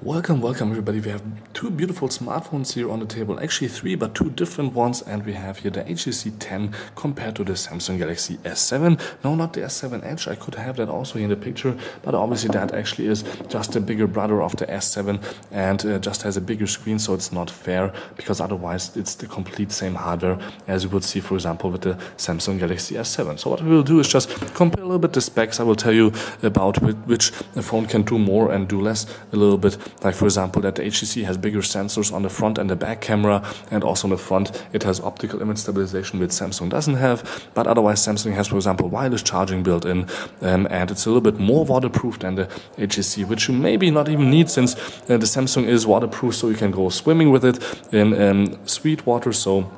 Welcome everybody. We have two beautiful smartphones here on the table, actually three, but two different ones, and we have here the HTC 10 compared to the Samsung Galaxy S7. No, not the S7 Edge, I could have that also in the picture, but obviously that actually is just a bigger brother of the S7 and just has a bigger screen, so it's not fair, because otherwise it's the complete same hardware as you would see, for example, with the Samsung Galaxy S7. So what we will do is just compare a little bit the specs. I will tell you about which phone can do more and do less a little bit. Like for example, that the HTC has bigger sensors on the front and the back camera, and also on the front it has optical image stabilization, which Samsung doesn't have. But otherwise Samsung has, for example, wireless charging built in, and it's a little bit more waterproof than the HTC, which you maybe not even need, since the Samsung is waterproof, so you can go swimming with it in sweet water, so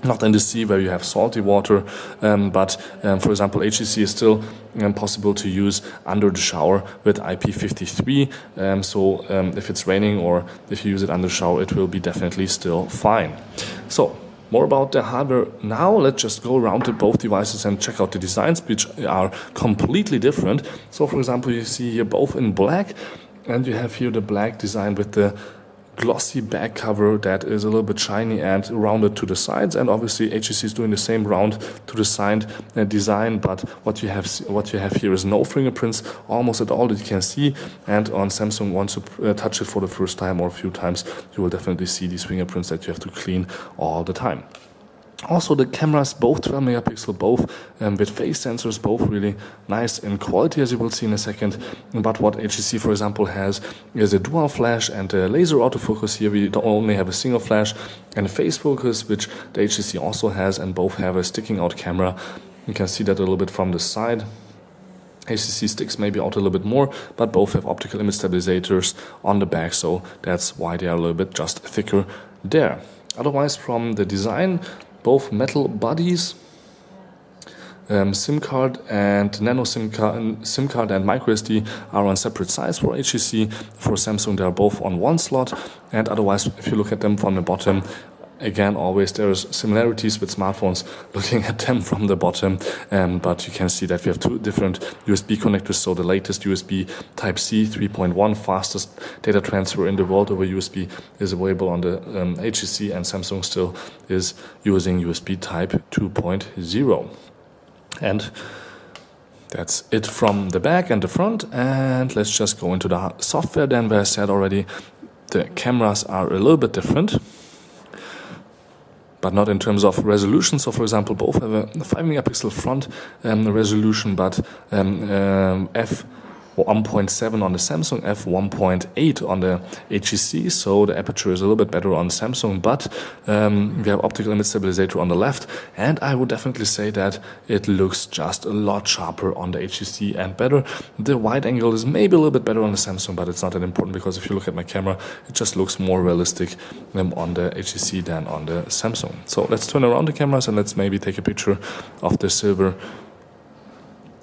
not in the sea where you have salty water, but for example HTC is still possible to use under the shower with IP53, so if it's raining or if you use it under the shower, it will be definitely still fine. So more about the hardware now. Let's just go around to both devices and check out the designs, which are completely different. So for example, you see here both in black, and you have here the black design with the glossy back cover that is a little bit shiny and rounded to the sides, and obviously HTC is doing the same round to the side design, but what you have here is no fingerprints almost at all that you can see, and on Samsung, once you touch it for the first time or a few times, you will definitely see these fingerprints that you have to clean all the time. Also, the cameras, both 12 megapixel, both with face sensors, both really nice in quality, as you will see in a second. But what HTC, for example, has is a dual flash and a laser autofocus. Here we don't only have a single flash and a face focus, which the HTC also has, and both have a sticking out camera. You can see that a little bit from the side. HTC sticks maybe out a little bit more, but both have optical image stabilizators on the back, so that's why they are a little bit just thicker there. Otherwise, from the design, both metal bodies, SIM card and nano SIM card and microSD are on separate sides for HTC. For Samsung, they are both on one slot, and otherwise, if you look at them from the bottom, again, always there's similarities with smartphones looking at them from the bottom, but you can see that we have two different USB connectors. So the latest USB Type-C 3.1, fastest data transfer in the world over USB, is available on the HTC, and Samsung still is using USB Type 2.0. And that's it from the back and the front, and let's just go into the software then, where I said already the cameras are a little bit different, but not in terms of resolution. So for example, both have a 5 megapixel front resolution, but f1.7 on the Samsung, f1.8 on the HTC, so the aperture is a little bit better on Samsung, but we have optical image stabilizator on the left, and I would definitely say that it looks just a lot sharper on the HTC and better. The wide angle is maybe a little bit better on the Samsung, but it's not that important, because if you look at my camera, it just looks more realistic on the HTC than on the Samsung. So let's turn around the cameras and let's maybe take a picture of the silver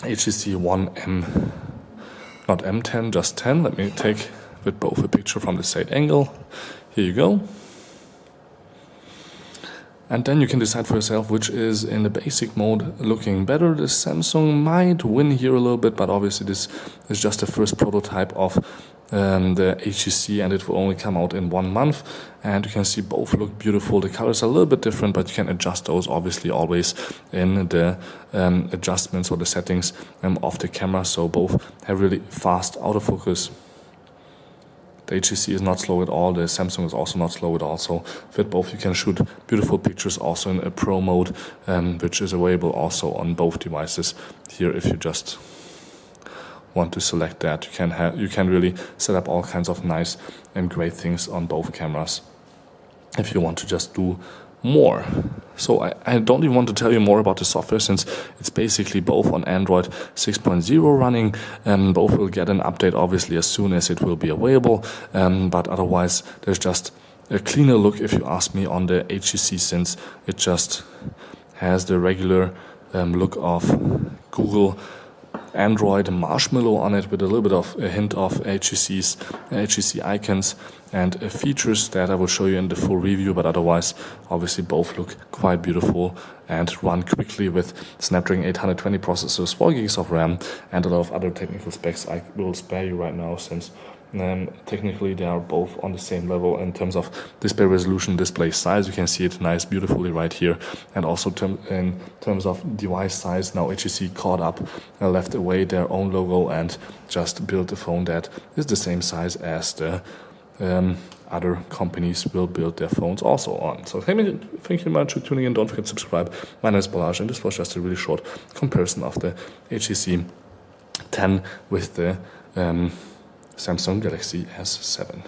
HTC One M. Not M10, just 10. Let me take with both a picture from the side angle. Here you go. And then you can decide for yourself which is in the basic mode looking better. The Samsung might win here a little bit, but obviously this is just the first prototype of the HTC, and it will only come out in 1 month. And you can see both look beautiful. The colors are a little bit different, but you can adjust those obviously always in the adjustments or the settings of the camera. So both have really fast autofocus. The HTC is not slow at all. The Samsung is also not slow at all. So with both you can shoot beautiful pictures also in a pro mode, which is available also on both devices. Here, if you just want to select that, you can really set up all kinds of nice and great things on both cameras if you want to just do more. So I don't even want to tell you more about the software, since it's basically both on Android 6.0 running, and both will get an update obviously as soon as it will be available, but otherwise there's just a cleaner look, if you ask me, on the HTC, since it just has the regular look of Google Android Marshmallow on it, with a little bit of a hint of HTC icons and features that I will show you in the full review, but otherwise obviously both look quite beautiful and run quickly with Snapdragon 820 processors, 4 gigs of RAM, and a lot of other technical specs I will spare you right now, since Technically, they are both on the same level in terms of display resolution, display size. You can see it nice, beautifully right here. And also in terms of device size, now HTC caught up, left away their own logo and just built a phone that is the same size as the other companies will build their phones also on. So thank you very much for tuning in. Don't forget to subscribe. My name is Balazs, and this was just a really short comparison of the HTC 10 with the Samsung Galaxy S7.